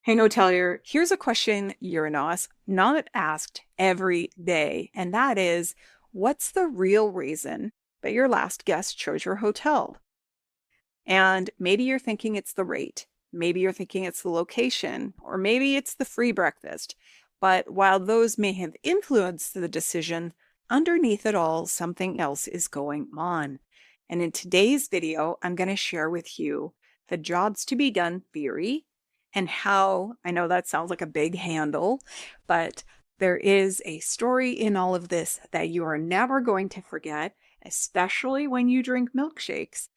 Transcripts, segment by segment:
Hey, Notelier, here's a question you're not asked every day, and that is, what's the real reason that your last guest chose your hotel? And maybe you're thinking it's the rate, maybe you're thinking it's the location, or maybe it's the free breakfast. But while those may have influenced the decision, underneath it all, something else is going on. And in today's video, I'm going to share with you the jobs to be done theory and how, I know that sounds like a big handle, but there is a story in all of this that you are never going to forget, especially when you drink milkshakes,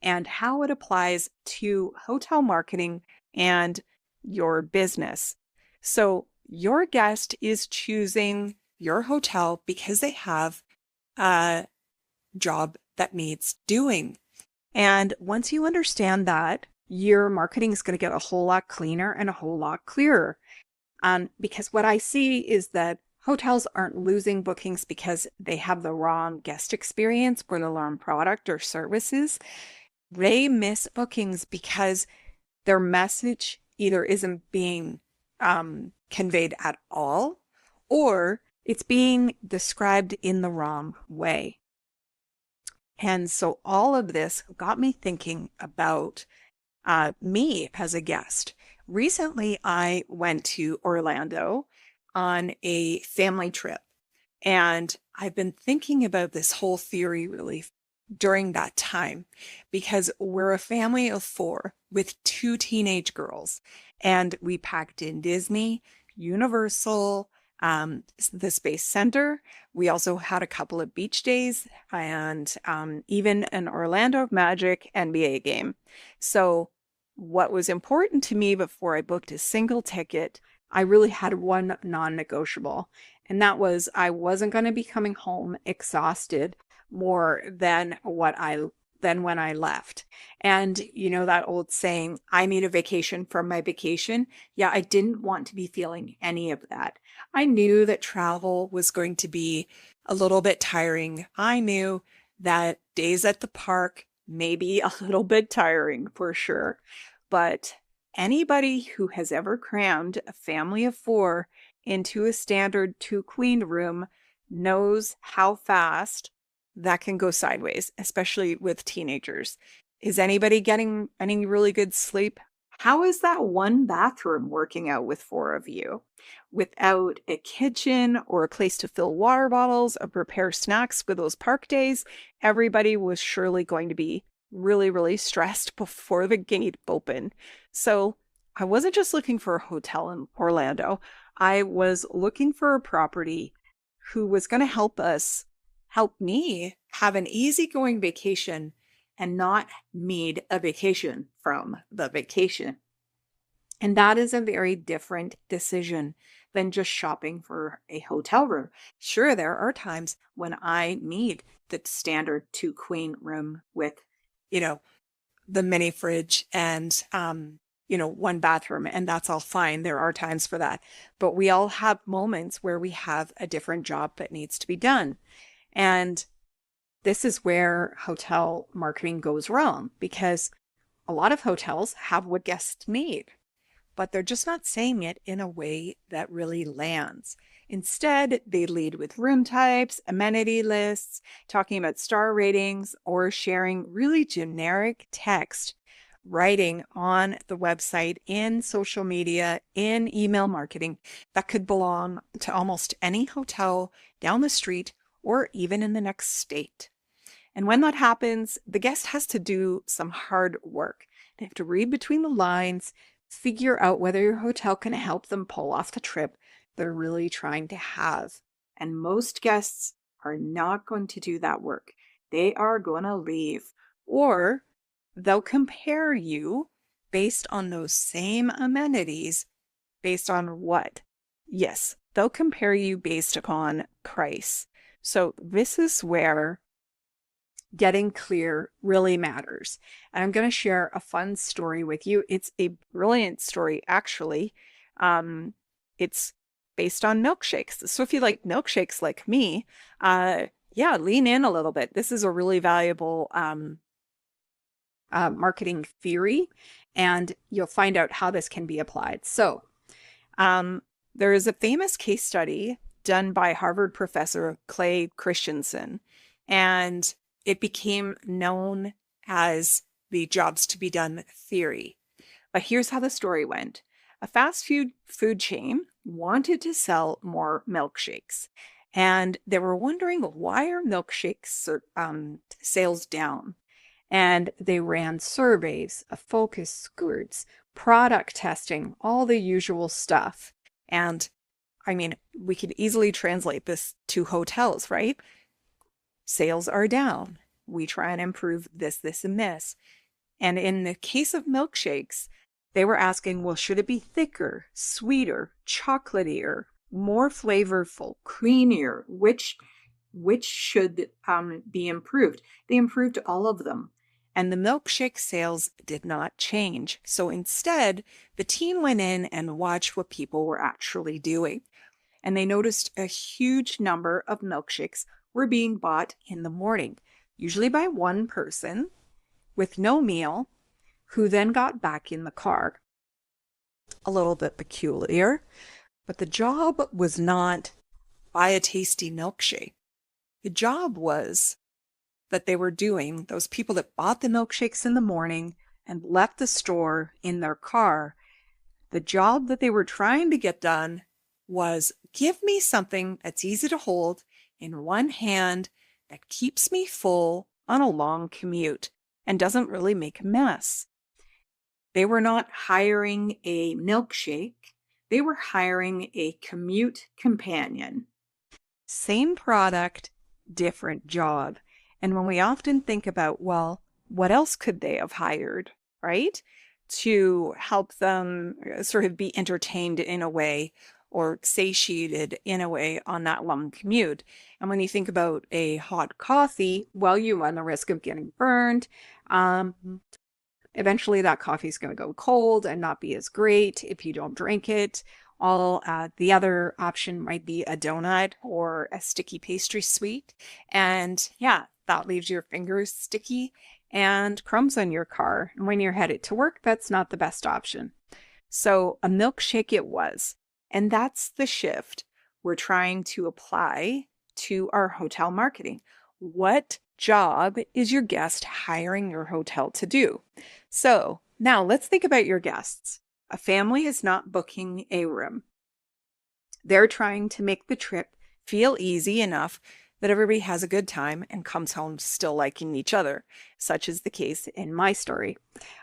and how it applies to hotel marketing and your business. So, your guest is choosing your hotel because they have a job that needs doing. And once you understand that, your marketing is going to get a whole lot cleaner and a whole lot clearer. Because what I see is that hotels aren't losing bookings because they have the wrong guest experience or the wrong product or services. They miss bookings because their message either isn't being conveyed at all, or it's being described in the wrong way. And so all of this got me thinking about me as a guest. Recently, I went to Orlando on a family trip, and I've been thinking about this whole theory really during that time because we're a family of four with two teenage girls, and we packed in Disney, Universal, the Space Center. We also had a couple of beach days and even an Orlando Magic NBA game. So what was important to me before I booked a single ticket, I really had one non-negotiable, and that was I wasn't going to be coming home exhausted more than when I left. And you know that old saying, I need a vacation from my vacation. Yeah, I didn't want to be feeling any of that. I knew that travel was going to be a little bit tiring. I knew that days at the park may be a little bit tiring for sure. But anybody who has ever crammed a family of four into a standard two queen room knows how fast that can go sideways, especially with teenagers. Is anybody getting any really good sleep? How is that one bathroom working out with four of you? Without a kitchen or a place to fill water bottles or prepare snacks for those park days, everybody was surely going to be really, really stressed before the gate opened. So I wasn't just looking for a hotel in Orlando. I was looking for a property who was going to help me have an easygoing vacation and not need a vacation from the vacation. And that is a very different decision than just shopping for a hotel room. Sure, there are times when I need the standard two queen room with, you know, the mini fridge and, one bathroom, and that's all fine. There are times for that. But we all have moments where we have a different job that needs to be done. And this is where hotel marketing goes wrong because a lot of hotels have what guests need, but they're just not saying it in a way that really lands. Instead, they lead with room types, amenity lists, talking about star ratings, or sharing really generic text writing on the website, in social media, in email marketing that could belong to almost any hotel down the street or even in the next state. And when that happens, the guest has to do some hard work. They have to read between the lines, figure out whether your hotel can help them pull off the trip they're really trying to have. And most guests are not going to do that work. They are going to leave, or they'll compare you based on those same amenities. Based on what? Yes, they'll compare you based upon price. So this is where getting clear really matters. And I'm going to share a fun story with you. It's a brilliant story, actually. It's based on milkshakes. So if you like milkshakes like me, lean in a little bit. This is a really valuable marketing theory, and you'll find out how this can be applied. So there is a famous case study done by Harvard professor Clay Christensen, and it became known as the jobs to be done theory. But here's how the story went. A fast food chain wanted to sell more milkshakes, and they were wondering, why are milkshakes sales down? And they ran surveys, focus groups, product testing, all the usual stuff. And I mean, we could easily translate this to hotels, right? Sales are down. We try and improve this, this, and this. And in the case of milkshakes, they were asking, well, should it be thicker, sweeter, chocolatier, more flavorful, creamier? Which should be improved? They improved all of them. And the milkshake sales did not change. So instead, the team went in and watched what people were actually doing. And they noticed a huge number of milkshakes were being bought in the morning, usually by one person with no meal, who then got back in the car. A little bit peculiar, but the job was not buy a tasty milkshake. The job was that they were doing, those people that bought the milkshakes in the morning and left the store in their car, the job that they were trying to get done was, give me something that's easy to hold in one hand, that keeps me full on a long commute and doesn't really make a mess. They were not hiring a milkshake. They were hiring a commute companion. Same product, different job. And when we often think about, well, what else could they have hired, right? To help them sort of be entertained in a way or satiated in a way on that long commute. And when you think about a hot coffee, well, you run the risk of getting burned. Eventually that coffee is going to go cold and not be as great if you don't drink it. The other option might be a donut or a sticky pastry sweet. And yeah, that leaves your fingers sticky and crumbs on your car. And when you're headed to work, that's not the best option. So a milkshake it was. And that's the shift we're trying to apply to our hotel marketing. What job is your guest hiring your hotel to do? So now let's think about your guests. A family is not booking a room. They're trying to make the trip feel easy enough that everybody has a good time and comes home still liking each other, such is the case in my story.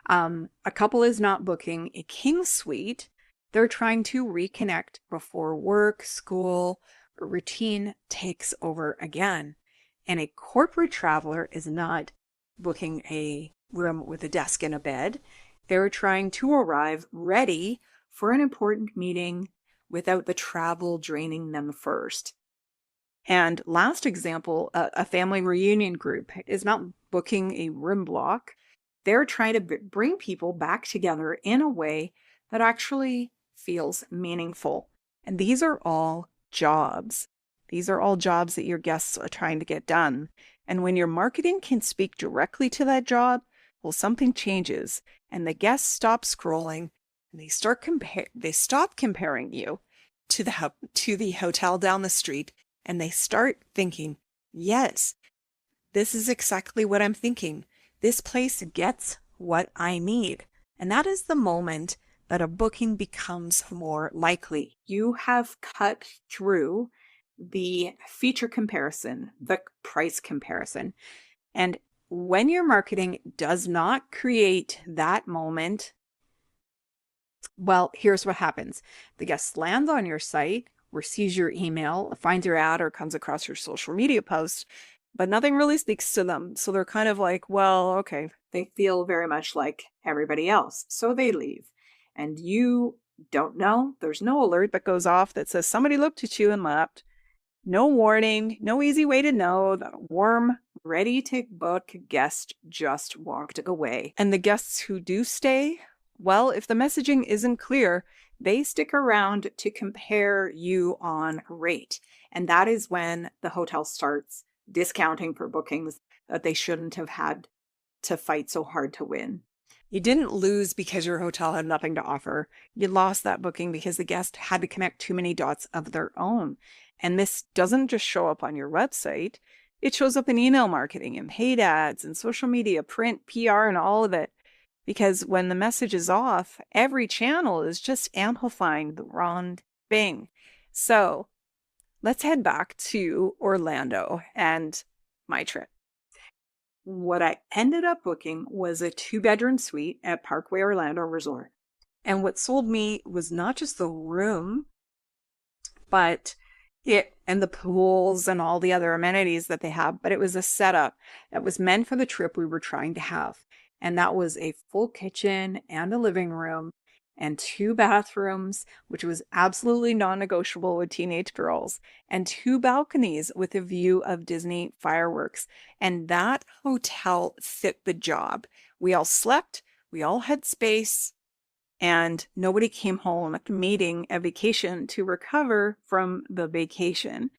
A couple is not booking a king suite. They're trying to reconnect before work, school, or routine takes over again. And a corporate traveler is not booking a room with a desk and a bed. They're trying to arrive ready for an important meeting without the travel draining them first. And last example, a family reunion group is not booking a room block. They're trying to bring people back together in a way that actually feels meaningful. And these are all jobs. These are all jobs that your guests are trying to get done. And when your marketing can speak directly to that job, well, something changes and the guests stop scrolling and they stop comparing you to the hotel down the street, and they start thinking, yes, this is exactly what I'm thinking. This place gets what I need. And that is the moment that a booking becomes more likely. You have cut through the feature comparison, the price comparison. And when your marketing does not create that moment, well, here's what happens. The guest lands on your site, receives your email, finds your ad, or comes across your social media post, but nothing really speaks to them. So they're kind of like, well, okay, they feel very much like everybody else. So they leave. And you don't know. There's no alert that goes off that says somebody looked at you and left. No warning, no easy way to know. The warm, ready to book guest just walked away. And the guests who do stay, well, if the messaging isn't clear, they stick around to compare you on rate. And that is when the hotel starts discounting for bookings that they shouldn't have had to fight so hard to win. You didn't lose because your hotel had nothing to offer. You lost that booking because the guest had to connect too many dots of their own. And this doesn't just show up on your website. It shows up in email marketing and paid ads and social media, print, PR, and all of it. Because when the message is off, every channel is just amplifying the wrong thing. So let's head back to Orlando and my trip. What I ended up booking was a 2-bedroom suite at Parkway Orlando Resort. And what sold me was not just the room, but it and the pools and all the other amenities that they have, but it was a setup that was meant for the trip we were trying to have. And that was a full kitchen and a living room and 2 bathrooms, which was absolutely non-negotiable with teenage girls, and 2 balconies with a view of Disney fireworks. And that hotel fit the job. We all slept, we all had space, and nobody came home needing a vacation to recover from the vacation.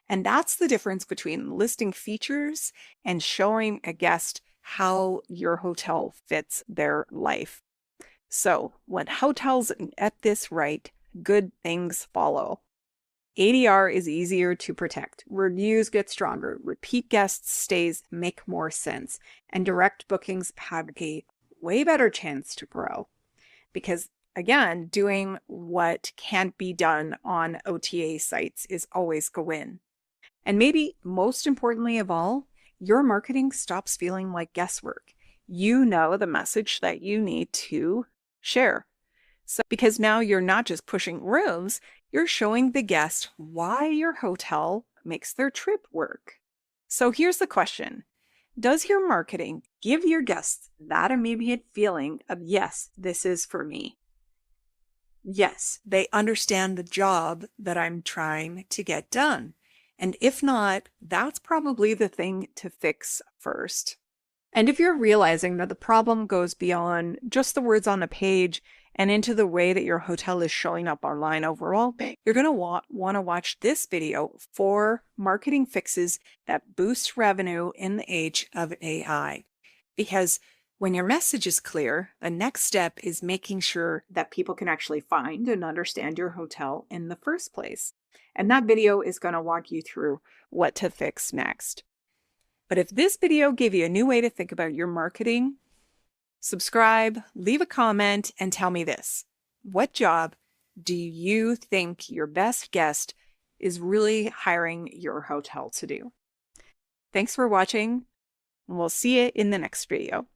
And that's the difference between listing features and showing a guest how your hotel fits their life. So when hotels get this right, good things follow. ADR is easier to protect. Reviews get stronger. Repeat guest stays make more sense. And direct bookings have a way better chance to grow. Because again, doing what can't be done on OTA sites is always a win. And maybe most importantly of all, your marketing stops feeling like guesswork. You know the message that you need to share. So because now you're not just pushing rooms, you're showing the guest why your hotel makes their trip work. So here's the question. Does your marketing give your guests that immediate feeling of, yes, this is for me? Yes, they understand the job that I'm trying to get done. And if not, that's probably the thing to fix first. And if you're realizing that the problem goes beyond just the words on a page and into the way that your hotel is showing up online overall, you're going to want to watch this video for marketing fixes that boost revenue in the age of AI. Because when your message is clear, the next step is making sure that people can actually find and understand your hotel in the first place. And that video is going to walk you through what to fix next. But if this video gave you a new way to think about your marketing, subscribe, leave a comment, and tell me this. What job do you think your best guest is really hiring your hotel to do? Thanks for watching, and we'll see you in the next video.